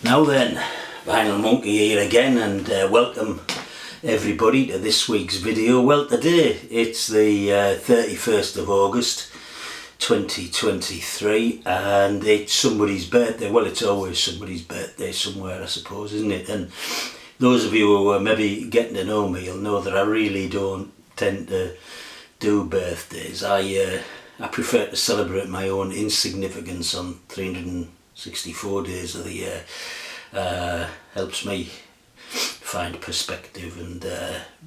Now then, Vinyl Monkey here again, and welcome everybody to this week's video. Well, today it's the 31st of August 2023 and it's somebody's birthday. Well, it's always somebody's birthday somewhere, I suppose, isn't it? And those of you who are maybe getting to know me, you'll know that I really don't tend to do birthdays. I prefer to celebrate my own insignificance on 364 days of the year. Helps me find perspective and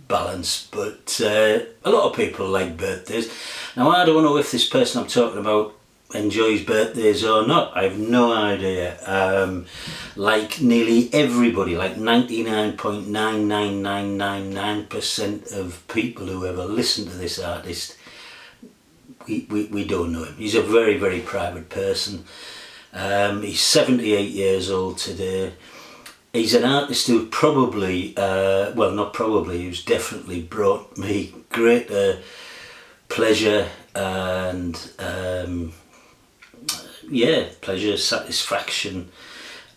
balance, but a lot of people like birthdays. Now, I don't know if this person I'm talking about enjoys birthdays or not. I have no idea. Like nearly everybody, like 99.99999% of people who ever listen to this artist, we don't know him. He's a very, very private person. He's 78 years old today. He's an artist who probably, well, not probably, who's definitely brought me greater pleasure and pleasure, satisfaction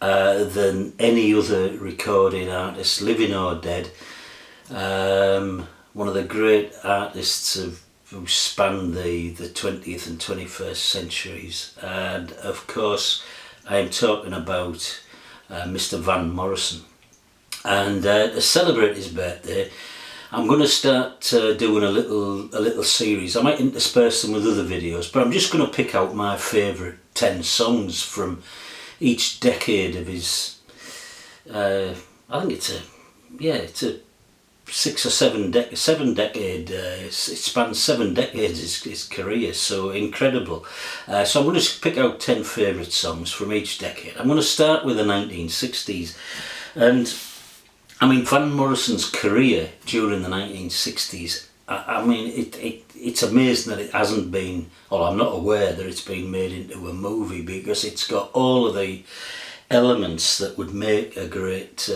than any other recording artist, living or dead. One of the great artists who spanned the 20th and 21st centuries, and of course I am talking about Mr. Van Morrison. And to celebrate his birthday, I'm going to start doing a little series. I might intersperse them with other videos, but I'm just going to pick out my favourite 10 songs from each decade of his. I think it's a 6 or 7 decade. It spans 7 decades his career, so incredible. So I'm going to pick out 10 favourite songs from each decade. I'm going to start with the 1960s, and I mean Van Morrison's career during the 1960s. I mean it's amazing that it hasn't been, or I'm not aware that it's been made into a movie, because it's got all of the elements that would make a great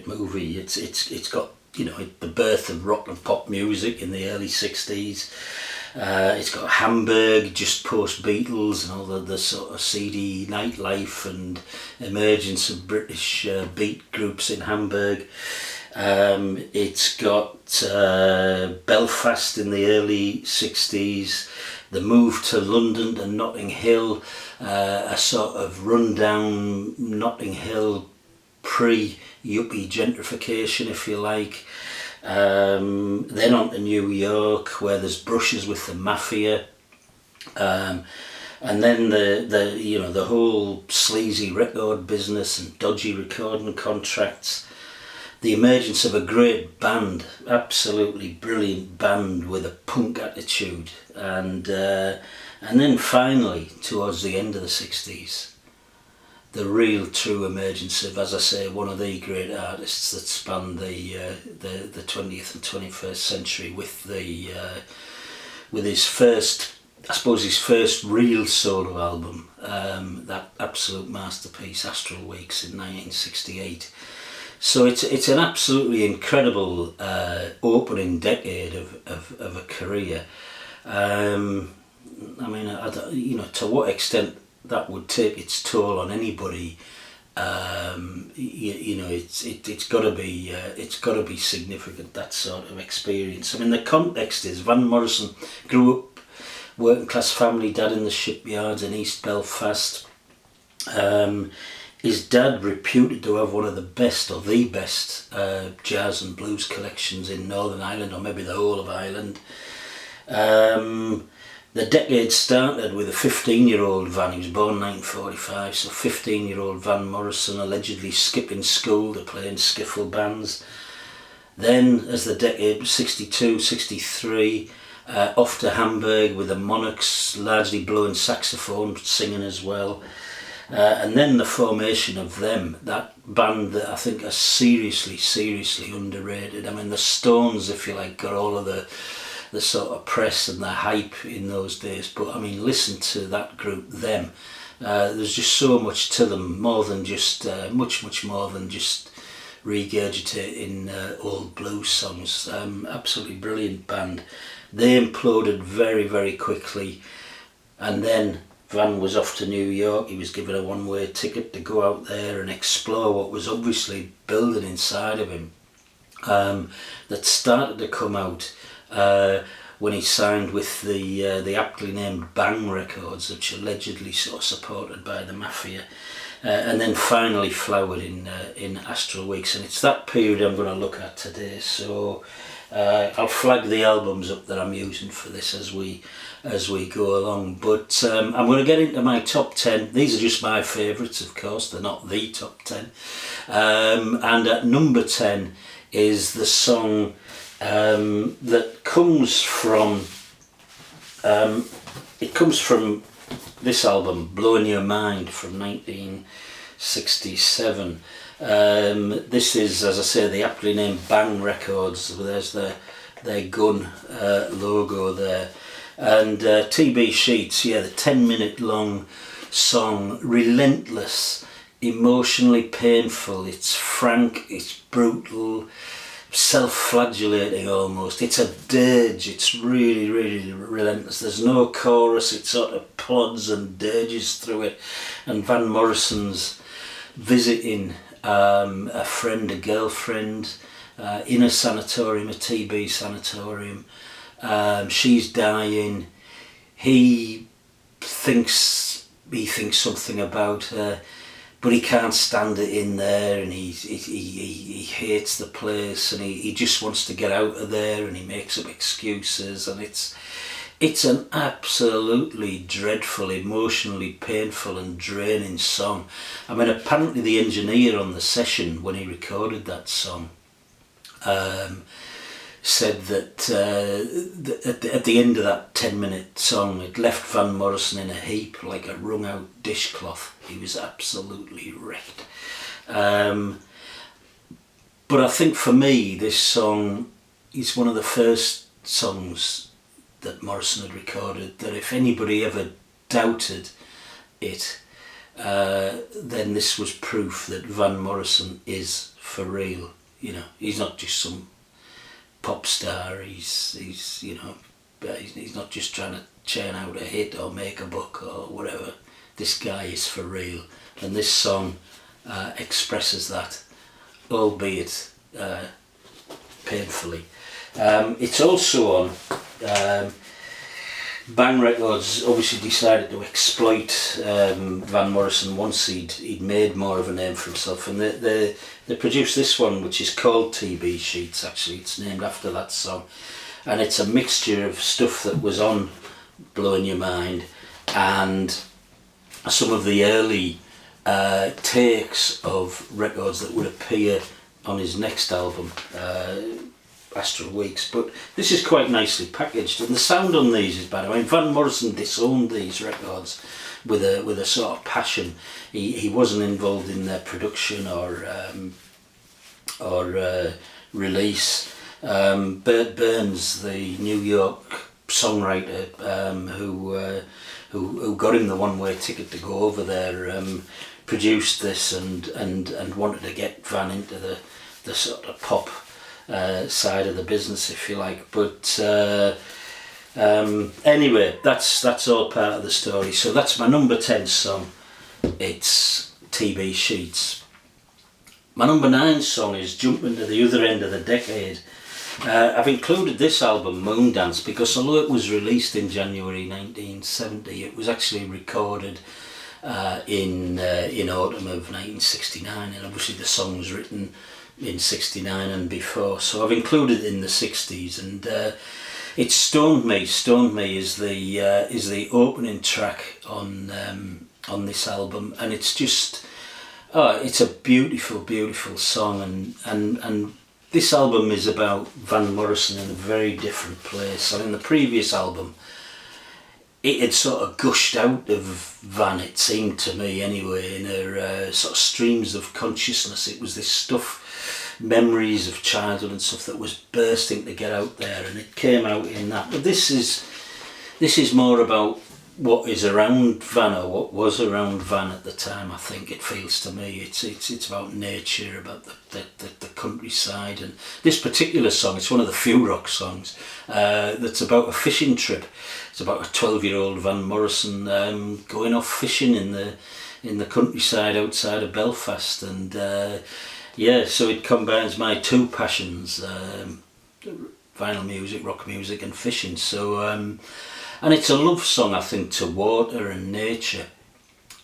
movie. It's got, you know, the birth of rock and pop music in the early 60s. It's got Hamburg just post Beatles and all the sort of seedy nightlife and emergence of British beat groups in Hamburg. It's got Belfast in the early 60s, the move to London and Notting Hill, a sort of rundown Notting Hill pre-yuppie gentrification, if you like. Then on to New York, where there's brushes with the mafia, and then the whole sleazy record business and dodgy recording contracts. The emergence of a great band, absolutely brilliant band with a punk attitude, and then finally towards the end of the 60s, the real true emergence of, as I say, one of the great artists that spanned the 20th and 21st century with his first, I suppose his first real solo album, that absolute masterpiece, Astral Weeks, in 1968. So it's an absolutely incredible opening decade of a career. I mean, to what extent that would take its toll on anybody, it's got to be significant, that sort of experience. I mean, the context is Van Morrison grew up working class family, dad in the shipyards in East Belfast. His dad reputed to have one of the best, or the best, jazz and blues collections in Northern Ireland, or maybe the whole of Ireland. The decade started with a 15-year-old Van. He was born in 1945, so 15-year-old Van Morrison allegedly skipping school to play in skiffle bands. Then, as the decade was 62, 63, off to Hamburg with the Monarchs, largely blowing saxophone, singing as well. And then the formation of them, that band that I think are seriously underrated. I mean, the Stones, if you like, got all of the sort of press and the hype in those days, but I mean, listen to that group, them. There's just so much to them, more than just much more than just regurgitating old blues songs. Absolutely brilliant band. They imploded very quickly, and then Van was off to New York. He was given a one-way ticket to go out there and explore what was obviously building inside of him, that started to come out when he signed with the aptly named Bang Records, which allegedly sort of supported by the mafia, and then finally flowered in Astral Weeks. And it's that period I'm going to look at today. So I'll flag the albums up that I'm using for this as we go along. But I'm going to get into my top 10. These are just my favourites, of course. They're not the top 10. And at number 10 is the song that comes from this album, Blowing Your Mind, from 1967. This is, as I say, the aptly named Bang Records. There's their gun logo there. And TB Sheets, yeah, the 10-minute long song, Relentless, emotionally painful. It's frank, it's brutal, self-flagellating almost. It's a dirge. It's really, really relentless. There's no chorus. It sort of plods and dirges through it. And Van Morrison's visiting a friend, a girlfriend, in a sanatorium, a TB sanatorium. She's dying. He thinks something about her, but he can't stand it in there, and he hates the place, and he just wants to get out of there, and he makes up excuses, and it's an absolutely dreadful, emotionally painful and draining song. I mean, apparently the engineer on the session when he recorded that song said that at the end of that 10-minute song, it left Van Morrison in a heap, like a wrung out dishcloth. He was absolutely wrecked. But I think for me, this song is one of the first songs that Morrison had recorded that if anybody ever doubted it, then this was proof that Van Morrison is for real. You know, he's not just some pop star. He's not just trying to churn out a hit or make a buck or whatever. This guy is for real, and this song expresses that, albeit painfully. It's also on Bang Records. Obviously decided to exploit Van Morrison once he'd made more of a name for himself, and they produced this one, which is called TB Sheets. Actually, it's named after that song, and it's a mixture of stuff that was on Blowing Your Mind and some of the early takes of records that would appear on his next album, Astral Weeks. But this is quite nicely packaged, and the sound on these is bad. I mean, Van Morrison disowned these records with a sort of passion. He wasn't involved in their production or release. Bert Burns, the New York songwriter who got him the one-way ticket to go over there, produced this and wanted to get Van into the sort of pop side of the business, if you like. But anyway, that's all part of the story. So that's my number 10 song. It's TB Sheets. My number 9 song is jumping to the other end of the decade. I've included this album, Moondance, because although it was released in January 1970, it was actually recorded in autumn of 1969, and obviously the song was written in 69 and before, so I've included it in the 60s, and it Stoned Me is the opening track on this album, and it's just it's a beautiful song, and this album is about Van Morrison in a very different place. I mean, the previous album, it had sort of gushed out of Van, it seemed to me anyway, in her sort of streams of consciousness. It was this stuff, memories of childhood and stuff that was bursting to get out there, and it came out in that. But this is more about what is around Van, or what was around Van at the time. I think it feels to me it's about nature, about the countryside, and this particular song, it's one of the few rock songs that's about a fishing trip. It's about a 12-year-old Van Morrison going off fishing in the countryside outside of Belfast, and so it combines my two passions, vinyl music, rock music, and fishing. So and it's a love song, I think, to water and nature.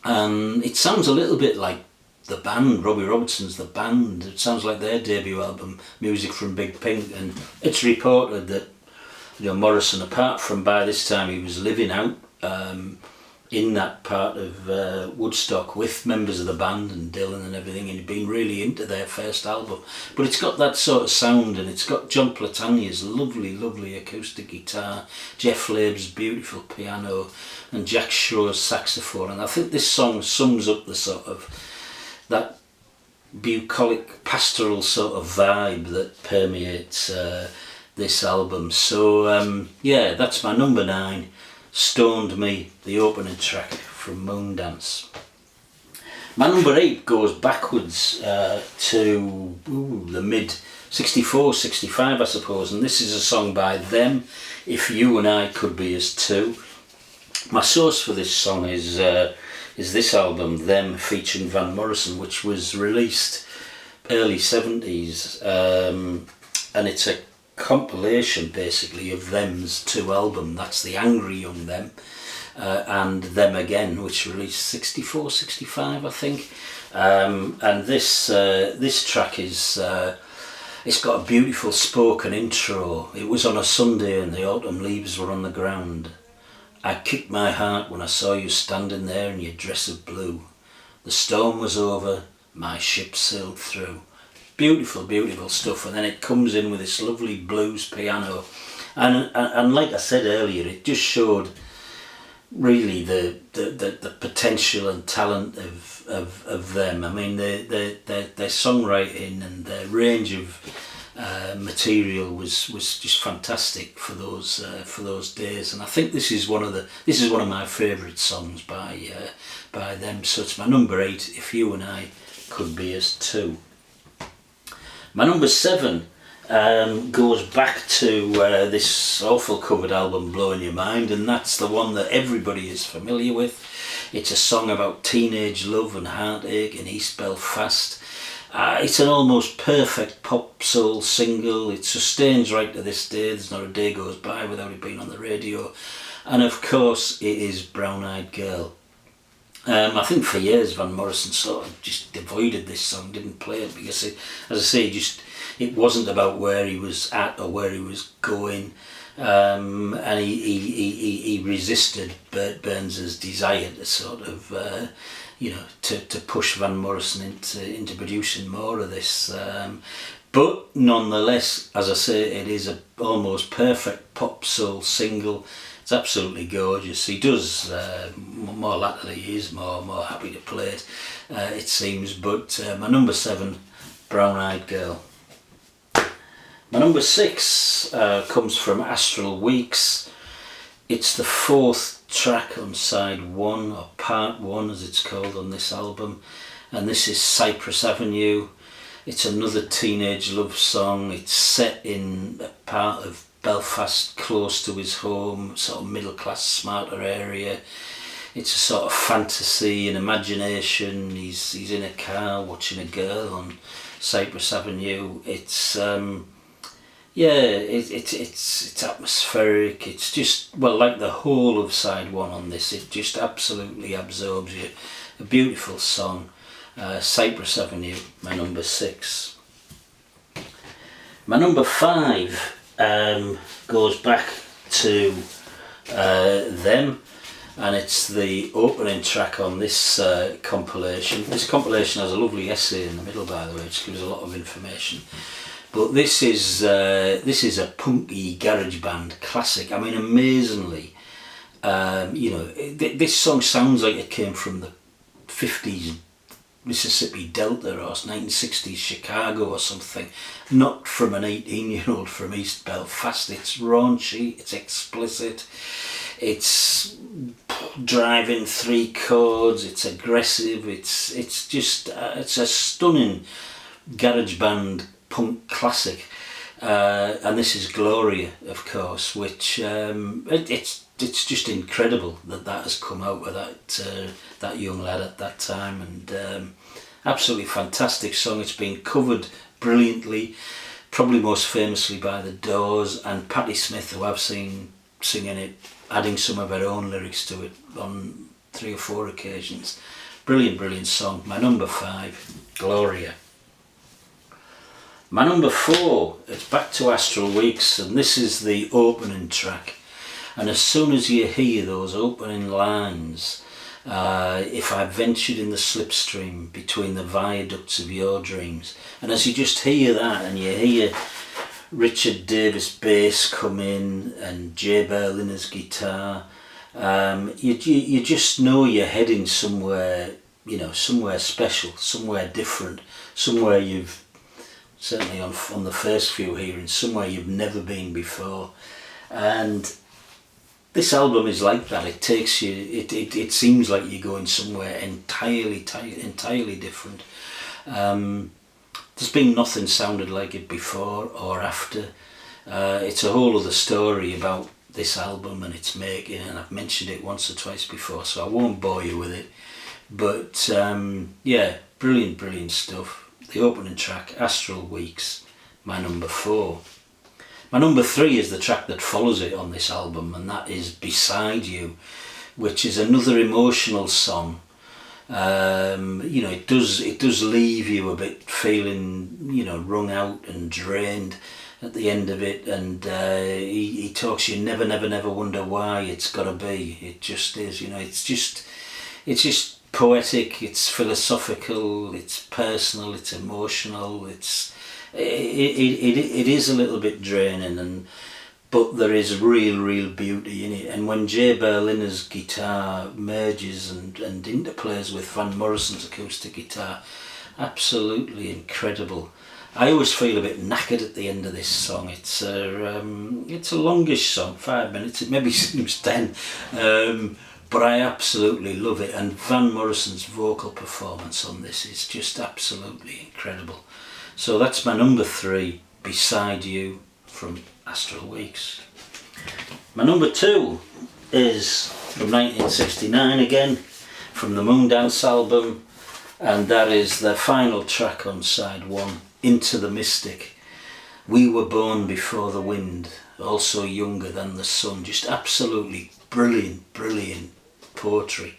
And it sounds a little bit like the band, Robbie Robertson's The Band. It sounds like their debut album, Music from Big Pink. And it's reported that, you know, Morrison, apart from by this time he was living out in that part of Woodstock with members of the band and Dylan and everything, and he'd been really into their first album. But it's got that sort of sound, and it's got John Platania's lovely acoustic guitar, Jeff Labe's beautiful piano, and Jack Shaw's saxophone. And I think this song sums up the sort of that bucolic, pastoral sort of vibe that permeates this album. So that's my number 9. Stoned Me, the opening track from Moondance. My number 8 goes backwards to the mid 64, 65 I suppose, and this is a song by them, If You and I Could Be As Two. My source for this song is this album, Them, featuring Van Morrison, which was released early 70s, and it's a compilation basically of Them's 2 album. That's the Angry Young Them and Them Again, which released 64, 65 I think, and this track is it's got a beautiful spoken intro. It was on a Sunday and the autumn leaves were on the ground. I kicked my heart when I saw you standing there in your dress of blue. The storm was over, my ship sailed through. Beautiful, beautiful stuff. And then it comes in with this lovely blues piano, and like I said earlier, it just showed really the potential and talent of them. I mean, their songwriting and their range of material was just fantastic for those days. And I think this is one of my favourite songs by them. So it's my number 8, If You and I Could Be As Two. My number 7 goes back to this awful covered album, Blowing Your Mind, and that's the one that everybody is familiar with. It's a song about teenage love and heartache in East Belfast. It's an almost perfect pop soul single. It sustains right to this day. There's not a day goes by without it being on the radio. And of course, it is Brown Eyed Girl. I think for years Van Morrison sort of just avoided this song, didn't play it, because it, as I say, it wasn't about where he was at or where he was going, and he resisted Bert Burns' desire to sort of to push Van Morrison into producing more of this, but nonetheless, as I say, it is a almost perfect pop soul single. It's absolutely gorgeous. He does more latterly. He is more happy to play it, it seems. But my number 7, Brown Eyed Girl. My number 6 comes from Astral Weeks. It's the 4th track on side 1, or part 1 as it's called on this album, and this is Cypress Avenue. It's another teenage love song. It's set in a part of Belfast close to his home, sort of middle class, smarter area. It's a sort of fantasy and imagination. He's in a car watching a girl on Cypress Avenue. It's it's atmospheric. It's just, well, like the whole of side 1 on this, it just absolutely absorbs you. A beautiful song. Cypress Avenue, my number 6. My number 5 goes back to them, and it's the opening track on this compilation. This compilation has a lovely essay in the middle, by the way, which gives a lot of information. But this is a punky garage band classic. I mean, amazingly, this song sounds like it came from the 50s Mississippi Delta or 1960s Chicago or something, not from an 18-year-old from East Belfast. It's raunchy, it's explicit, It's driving 3 chords. It's aggressive. It's just it's a stunning garage band punk classic. And this is Gloria, of course, which it's just incredible that has come out of that young lad at that time, and absolutely fantastic song. It's been covered brilliantly, probably most famously by the Doors and Patti Smith, who I've seen singing it, adding some of her own lyrics to it on 3 or 4 occasions. Brilliant song. My number 5, Gloria. My number 4, it's back to Astral Weeks, and this is the opening track. And as soon as you hear those opening lines, if I ventured in the slipstream between the viaducts of your dreams, and as you just hear that, and you hear Richard Davis bass come in and Jay Berliner's guitar, you just know you're heading somewhere, somewhere special, somewhere different, somewhere you've certainly on the first few hearings, somewhere you've never been before. And this album is like that. It takes you, it seems like you're going somewhere entirely different. There's been nothing sounded like it before or after. It's a whole other story about this album and its making, and I've mentioned it once or twice before, so I won't bore you with it. But yeah, brilliant stuff. The opening track, Astral Weeks, my number 4. My number 3 is the track that follows it on this album, and that is Beside You, which is another emotional song. It does leave you a bit feeling, wrung out and drained at the end of it, and he talks, you never wonder why it's got to be. It just is, it's just poetic, it's philosophical, it's personal, it's emotional, it is a little bit draining, but there is real beauty in it. And when Jay Berliner's guitar merges and interplays with Van Morrison's acoustic guitar, absolutely incredible. I always feel a bit knackered at the end of this song. It's a longish song, 5 minutes, it maybe seems 10, but I absolutely love it, and Van Morrison's vocal performance on this is just absolutely incredible. So that's my number 3, Beside You, from Astral Weeks. My number 2 is from 1969 again, from the Moondance album, and that is the final track on side 1, Into the Mystic. We were born before the wind, also younger than the sun. Just absolutely brilliant poetry.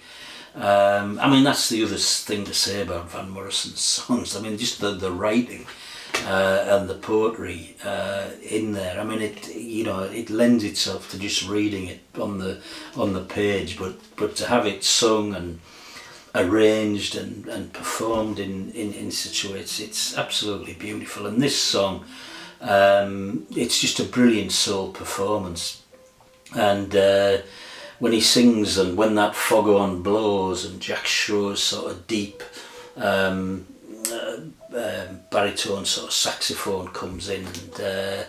That's the other thing to say about Van Morrison's songs. Just the writing and the poetry in there. It lends itself to just reading it on the page, but to have it sung and arranged and performed in such a way, it's absolutely beautiful. And this song, it's just a brilliant soul performance. And when he sings, and when that foghorn blows, and Jack Shro's sort of deep baritone sort of saxophone comes in, and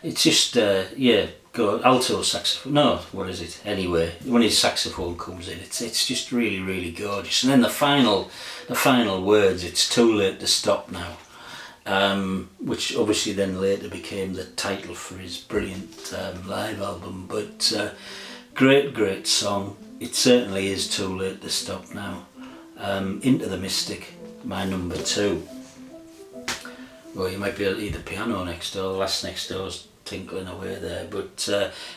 it's just alto saxophone. No, what is it? Anyway, when his saxophone comes in, it's just really gorgeous. And then the final words, it's too late to stop now, which obviously then later became the title for his brilliant live album. But great song. It certainly is too late to stop now. Into the Mystic, my number 2. Well, you might be able to hear the piano next door, last next door's tinkling away there. But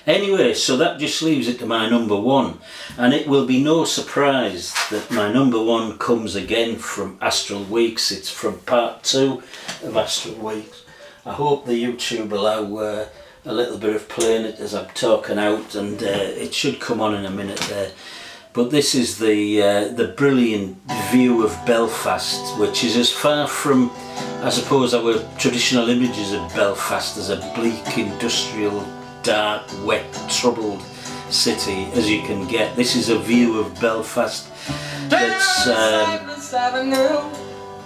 anyway, so that just leaves it to my number 1. And it will be no surprise that my number 1 comes again from Astral Weeks. It's from part 2 of Astral Weeks. I hope the YouTube allow a little bit of playing it as I'm talking out, and it should come on in a minute there. But this is the brilliant view of Belfast, which is as far from, I suppose, our traditional images of Belfast as a bleak, industrial, dark, wet, troubled city as you can get. This is a view of Belfast that's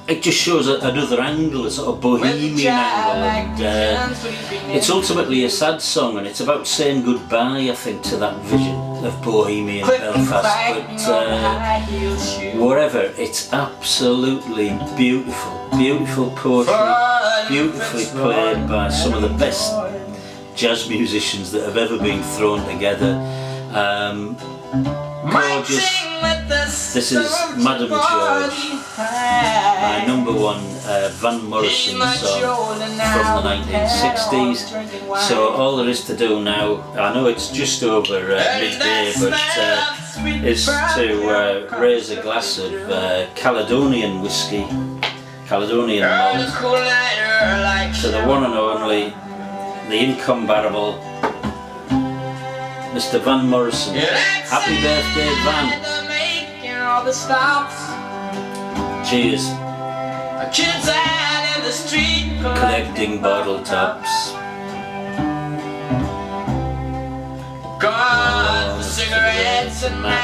it just shows another angle, a sort of bohemian angle, and it's ultimately a sad song, and it's about saying goodbye, I think, to that vision of bohemian Belfast. But whatever, it's absolutely beautiful, beautiful poetry, beautifully played by some of the best jazz musicians that have ever been thrown together. Gorgeous. This is Madam George, my number one Van Morrison song from the 1960s. So all there is to do now, I know it's just over midday, but is to raise a glass of Caledonian whiskey, Caledonian malt, to the one and only, the incomparable Mr. Van Morrison. Happy birthday, Van. All the stops. Cheers. Kids out in the street collecting bottle tops. Gone for cigarettes and